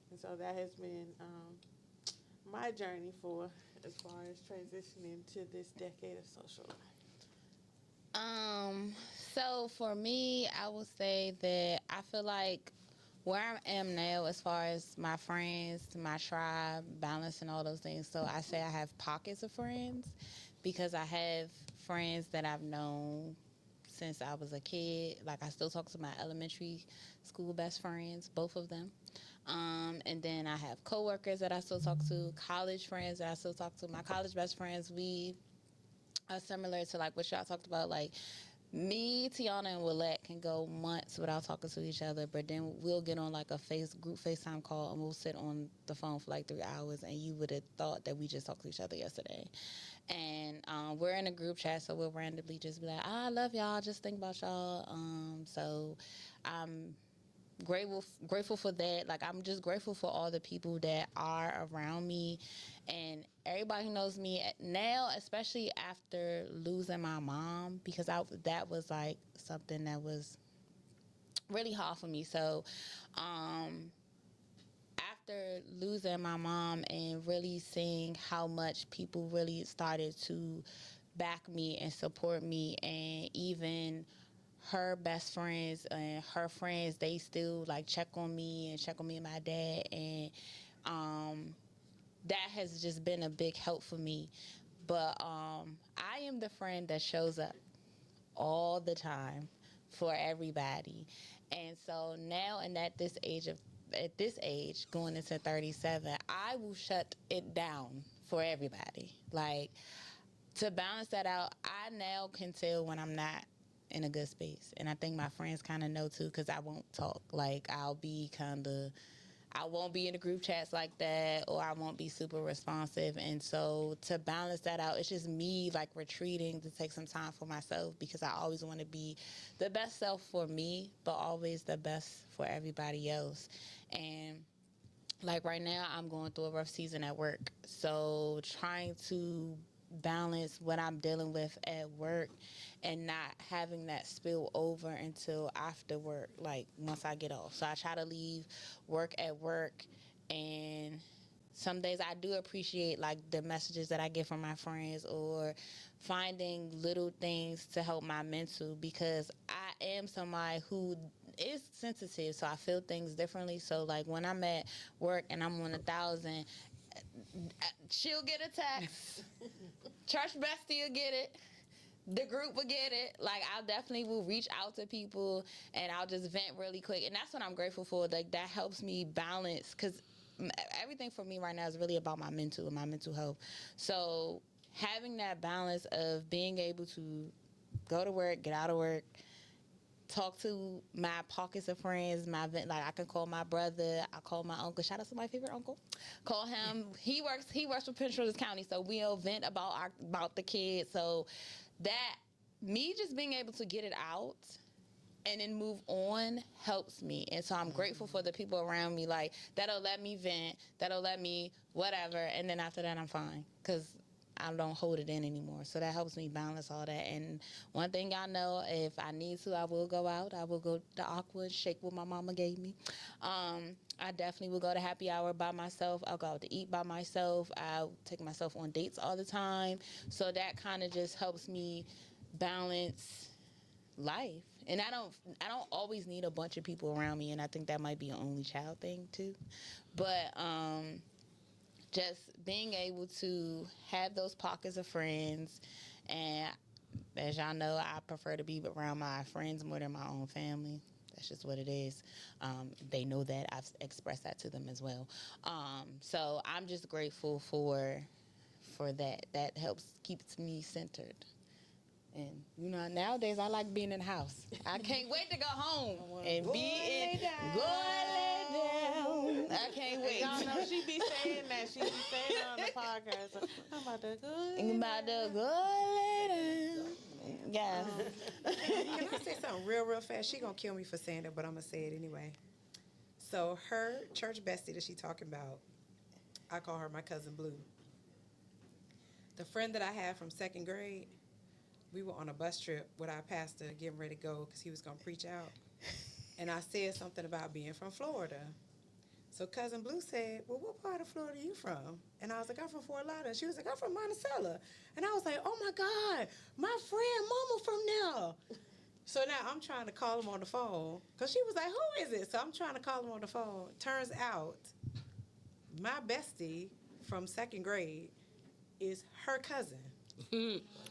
And so that has been my journey for as far as transitioning to this decade of social life. Um, so for me, I would say that I feel like where I am now, as far as my friends, my tribe, balance, and all those things. So I say I have pockets of friends because I have friends that I've known since I was a kid. Like I still talk to my elementary school best friends, both of them. And then I have coworkers that I still talk to, college friends that I still talk to. My college best friends, we are similar to like what y'all talked about. Like me, Tiana, and Willette can go months without talking to each other, but then we'll get on like a group FaceTime call and we'll sit on the phone for like 3 hours, and you would have thought that we just talked to each other yesterday. And we're in a group chat, so we'll randomly just be like, I love y'all, just think about y'all. So I'm grateful for that. Like I'm just grateful for all the people that are around me and everybody who knows me now, especially after losing my mom, because that was like something that was really hard for me. So after losing my mom and really seeing how much people really started to back me and support me, and even her best friends and her friends, they still like check on me and my dad, and that has just been a big help for me. But I am the friend that shows up all the time for everybody. And so now, and at this age going into 37, I will shut it down for everybody. Like to balance that out, I now can tell when I'm not in a good space. And I think my friends kind of know too, because I won't talk. Like, I won't be in the group chats like that, or I won't be super responsive. And so to balance that out, it's just me like retreating to take some time for myself, because I always want to be the best self for me, but always the best for everybody else. And like right now, I'm going through a rough season at work. So trying to balance what I'm dealing with at work and not having that spill over until after work, like once I get off. So I try to leave work at work, and some days I do appreciate like the messages that I get from my friends, or finding little things to help my mental, because I am somebody who is sensitive, so I feel things differently. So like when I'm at work and I'm on 1,000, she'll get a text. Church bestie will get it. The group will get it. Like, I definitely will reach out to people and I'll just vent really quick. And that's what I'm grateful for. Like, that helps me balance, because everything for me right now is really about my mental and my mental health. So having that balance of being able to go to work, get out of work, talk to my pockets of friends, like I can call my brother, I call my uncle. Shout out to my favorite uncle. Call him. He works for Prince George's County, so we'll vent about the kids. So that, me just being able to get it out and then move on helps me. And so I'm grateful for the people around me, like, that'll let me vent, that'll let me whatever, and then after that I'm fine, because I don't hold it in anymore. So that helps me balance all that. And one thing y'all know, if I need to, I will go out. I will go to Aqua, shake what my mama gave me. I definitely will go to happy hour by myself. I'll go out to eat by myself. I'll take myself on dates all the time. So that kind of just helps me balance life. And I don't always need a bunch of people around me, and I think that might be an only child thing too. But just being able to have those pockets of friends, and as y'all know, I prefer to be around my friends more than my own family. That's just what it is. They know that. I've expressed that to them as well. So I'm just grateful for that. That helps keeps me centered. And, you know, nowadays I like being in the house. I can't wait to go home and be in. Go and lay down. I can't wait. Y'all know she be saying that. She be saying it on the podcast. I'm about to go. I'm about to go lay down. Yeah. Can I say something real fast? She gonna kill me for saying it, but I'm gonna say it anyway. So her church bestie that she talking about, I call her my cousin Blue. The friend that I had from second grade, we were on a bus trip with our pastor getting ready to go because he was going to preach out. And I said something about being from Florida. So Cousin Blue said, well, what part of Florida are you from? And I was like, I'm from Fort Lauderdale. She was like, I'm from Monticello. And I was like, oh, my God, my friend Mama from there. So now I'm trying to call him on the phone because she was like, who is it? So I'm trying to call him on the phone. Turns out my bestie from second grade is her cousin.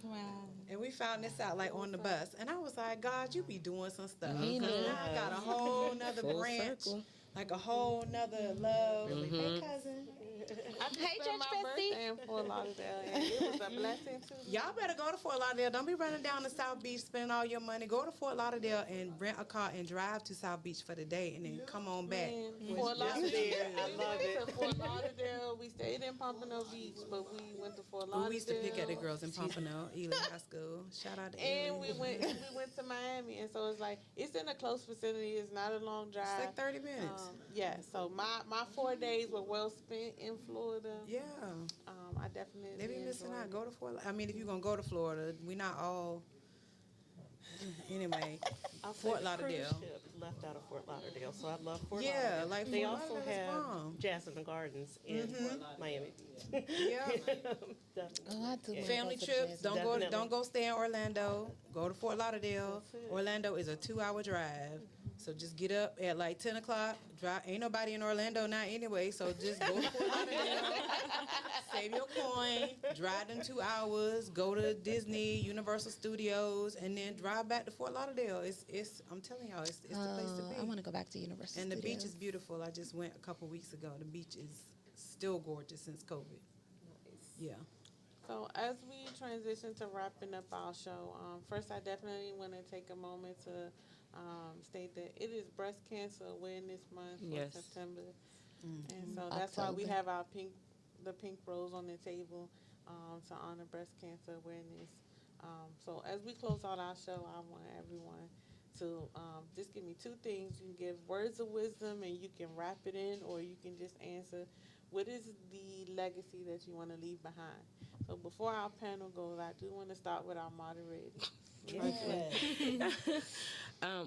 Wow. And we found this out like on the bus. And I was like, God, you be doing some stuff. He Because knew. now I got a whole nother Full branch. circle. Like a whole nother love. Hey, cousin. I just Hey, spent Church my bestie. birthday in Fort Lauderdale, and it was a blessing too. Y'all better go to Fort Lauderdale. Don't be running down to South Beach, spending all your money. Go to Fort Lauderdale and rent a car and drive to South Beach for the day and then come on back. Man, Fort Lauderdale. there. I We love went it. to Fort Lauderdale. We stayed in Pompano Beach, but we went to Fort Lauderdale. We used to pick at the girls in Pompano, Ely High School. Shout out to And Ely. we went to Miami, and so it's like it's in a close vicinity. It's not a long drive. It's like 30 minutes. Yeah, so my 4 days were well spent in Florida. Yeah. I definitely They be missing enjoyed out. it. Go to Fort. I mean, if you're gonna go to Florida, we not all. Anyway, I'll say Fort the Lauderdale. cruise ship left out of Fort Lauderdale, so I love Fort Yeah, Lauderdale. like they Fort also Lauderdale is have bomb. Jasmine Gardens in Miami Beach. Yeah. Definitely. Oh, I do wanna Family go to trips. Jasmine. Don't go stay in Orlando. Go to Fort Lauderdale. Orlando is a 2-hour drive. So just get up at like 10 o'clock. Drive. Ain't nobody in Orlando now anyway. So just go to Fort Lauderdale. Save your coin. Drive them 2 hours. Go to Disney, Universal Studios, and then drive back to Fort Lauderdale. It's. I'm telling y'all, it's the place to be. I want to go back to Universal And the beach Studios. is beautiful. I just went a couple weeks ago. The beach is still gorgeous since COVID. Yeah. So as we transition to wrapping up our show, first I definitely want to take a moment to state that it is Breast Cancer Awareness Month for Yes. September, and so that's why we October. have the pink rose on the table to honor breast cancer awareness. So as we close out our show, I want everyone to just give me two things. You can give words of wisdom, and you can wrap it in, or you can just answer. What is the legacy that you want to leave behind? So before our panel goes, I do want to start with our moderator.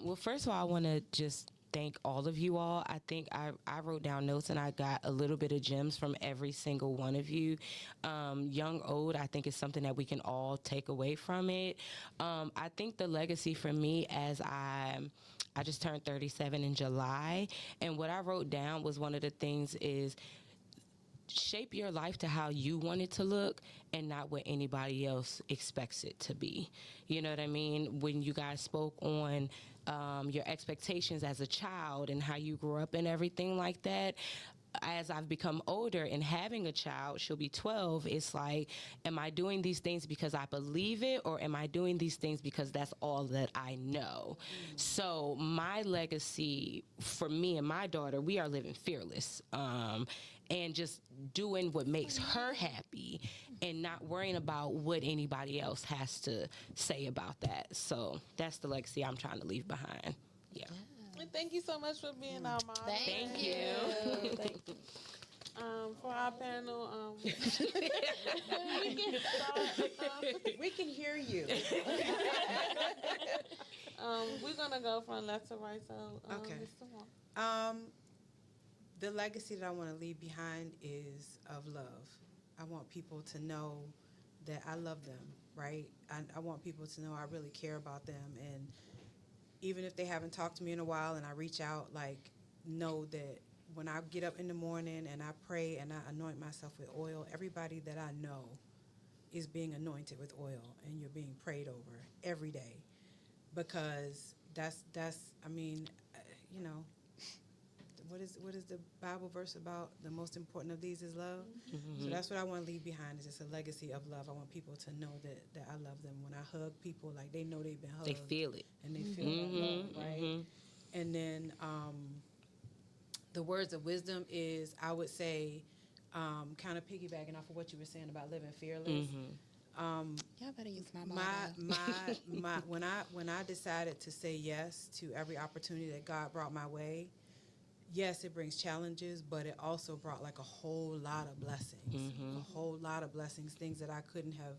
Well, first of all, I want to just thank all of you all. I think I wrote down notes and I got a little bit of gems from every single one of you. Young, old, I think is something that we can all take away from it. I think the legacy for me as I just turned 37 in July, and what I wrote down was one of the things is shape your life to how you want it to look and not what anybody else expects it to be. You know what I mean? When you guys spoke on your expectations as a child and how you grew up and everything like that, as I've become older and having a child, she'll be 12, it's like, am I doing these things because I believe it, or am I doing these things because that's all that I know? So my legacy for me and my daughter, we are living fearless. And just doing what makes her happy and not worrying about what anybody else has to say about that. So that's the legacy I'm trying to leave behind. Yeah. And thank you so much for being our moderator. Thank you. Thank you. For our panel, we can start. We can hear you. We're gonna go from left to right. So, Okay. Mr. Wong. The legacy that I want to leave behind is of love. I want people to know that I love them, right? I want people to know I really care about them. And even if they haven't talked to me in a while and I reach out, like, know that when I get up in the morning and I pray and I anoint myself with oil, everybody that I know is being anointed with oil and you're being prayed over every day. Because that's I mean, you know, what is the Bible verse about? The most important of these is love. Mm-hmm. So that's what I want to leave behind, is just a legacy of love. I want people to know that I love them. When I hug people, like, they know they've been hugged. They feel it. And they feel that love, right? And then the words of wisdom is, I would say, kind of piggybacking off of what you were saying about living fearless. Y'all better use my motto. When I decided to say yes to every opportunity that God brought my way, yes, it brings challenges, but it also brought like a whole lot of blessings, a whole lot of blessings, things that I couldn't have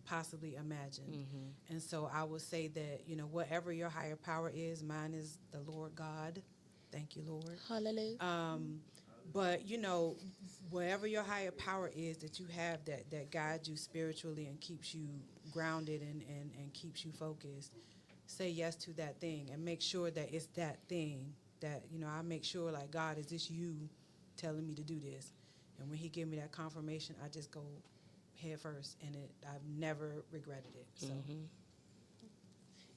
possibly imagined. And so I will say that, you know, whatever your higher power is, mine is the Lord God. Thank you, Lord. Hallelujah. But, you know, whatever your higher power is that you have that guides you spiritually and keeps you grounded and keeps you focused, say yes to that thing and make sure that it's that thing that, you know, I make sure, like, God, is this you telling me to do this? And when he give me that confirmation, I just go head first, and I've never regretted it. So.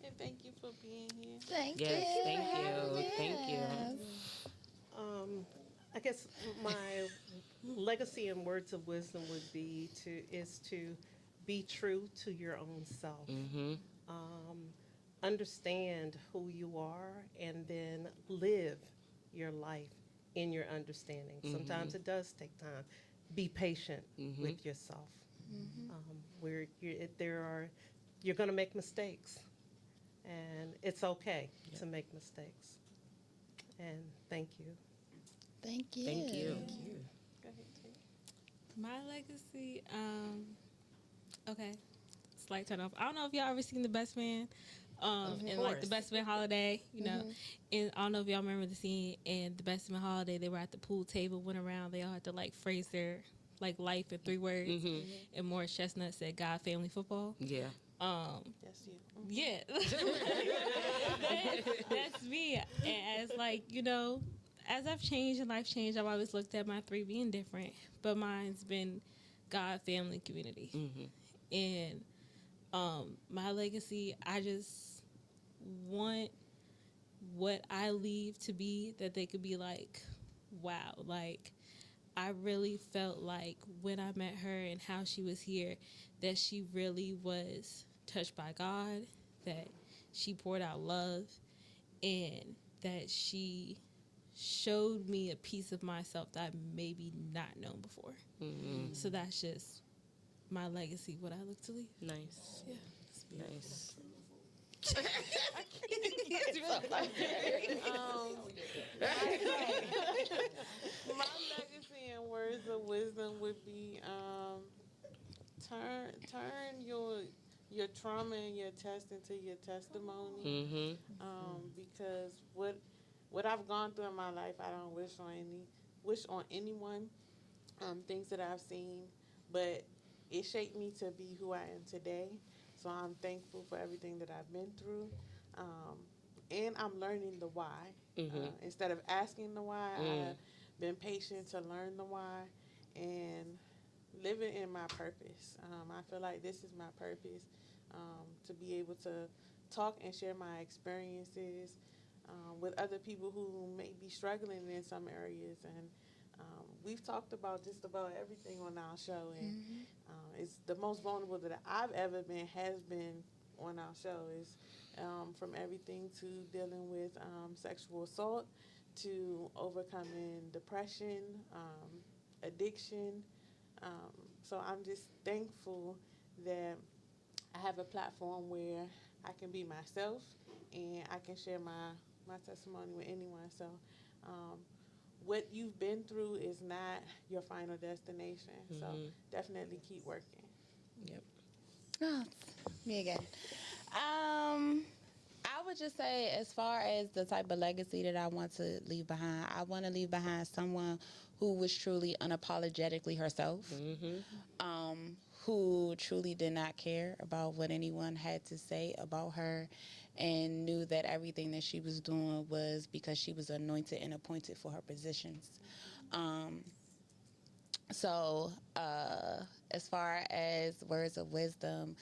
And thank you for being here. Thank Yes, you. thank you. Thank you. I guess my legacy and words of wisdom would be to be true to your own self. Understand who you are, and then live your life in your understanding. Sometimes it does take time. Be patient with yourself. You're going to make mistakes, and it's okay to make mistakes. And thank you. Thank you. Thank you. Go ahead, Tate. My legacy, okay, slight turn off. I don't know if y'all ever seen The Best Man, and like The Best Man Holiday, you know. And I don't know if y'all remember the scene in The Best Man Holiday. They were at the pool table, went around. They all had to like phrase their like life in 3 words. And Morris Chestnut said, "God, family, football." Yeah. That's you. Yeah, that's me. And as like, you know, as I've changed and life changed, I've always looked at my 3 being different, but mine's been God, family, community. And my legacy, I just want what I leave to be that they could be like, wow, like I really felt like when I met her and how she was here, that she really was touched by God, that she poured out love, and that she showed me a piece of myself that I maybe not known before. Mm-hmm. So that's just my legacy, what I look to leave. Nice. Yeah. Nice. My legacy and words of wisdom would be turn your trauma and your test into your testimony. Mm-hmm. Because what I've gone through in my life, I don't wish on anyone. Things that I've seen, but it shaped me to be who I am today. So I'm thankful for everything that I've been through. Um, and I'm learning the why. Instead of asking the why, I've been patient to learn the why and living in my purpose. I feel like this is my purpose, to be able to talk and share my experiences with other people who may be struggling in some areas. And we've talked about just about everything on our show, and it's the most vulnerable that I've ever been has been on our show. Is from everything to dealing with sexual assault to overcoming depression, addiction. So I'm just thankful that I have a platform where I can be myself and I can share my testimony with anyone. So um, what you've been through is not your final destination. So definitely keep working. Yep. Oh, me again. I would just say, as far as the type of legacy that I want to leave behind, I want to leave behind someone who was truly unapologetically herself, who truly did not care about what anyone had to say about her, and knew that everything that she was doing was because she was anointed and appointed for her positions. So, as far as words of wisdom,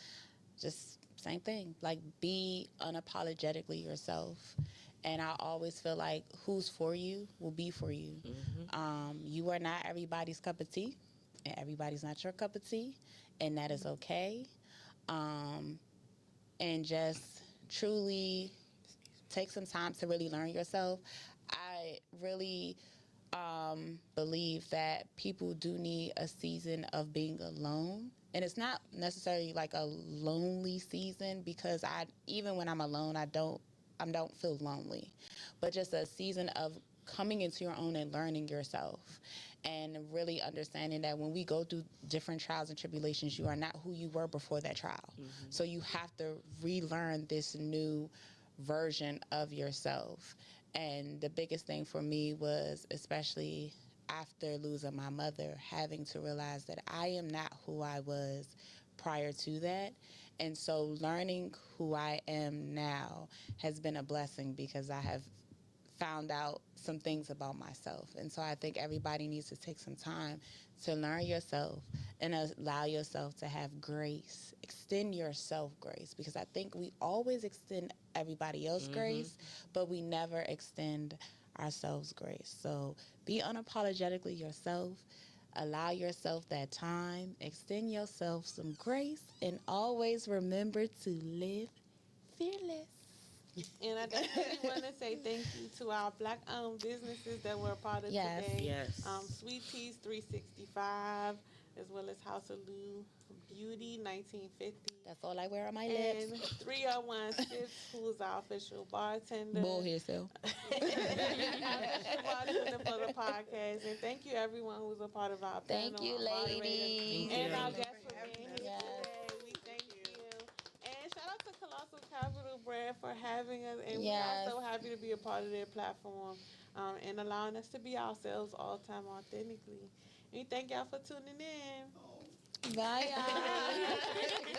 just same thing. Like, be unapologetically yourself. And I always feel like who's for you will be for you. You are not everybody's cup of tea, and everybody's not your cup of tea, and that is okay. And just truly take some time to really learn yourself. I really believe that people do need a season of being alone. And it's not necessarily like a lonely season, because even when I'm alone, I don't feel lonely. But just a season of coming into your own and learning yourself, and really understanding that when we go through different trials and tribulations, you are not who you were before that trial. So you have to relearn this new version of yourself. And the biggest thing for me was, especially after losing my mother, having to realize that I am not who I was prior to that. And so learning who I am now has been a blessing, because I have found out some things about myself. And so I think everybody needs to take some time to learn yourself and allow yourself to have grace. Extend yourself grace, because I think we always extend everybody else grace, but we never extend ourselves grace. So be unapologetically yourself. Allow yourself that time. Extend yourself some grace, and always remember to live fearless. And I definitely want to say thank you to our Black-owned businesses that were a part of Yes. today. Yes. Sweet Teas 365, as well as House of Lou Beauty 1950. That's all I wear on my And lips. 301 Sips, who's our official bartender. Bull yourself. Official bartender for the podcast. And thank you, everyone who's a part of our panel. Thank you, our moderator, ladies. and our guests for being here Yes. today. We thank you. And shout out to Colossal Capital Brand for having us. And we Yes. are so happy to be a part of their platform, and allowing us to be ourselves all the time authentically. And we thank y'all for tuning in. Bye, y'all.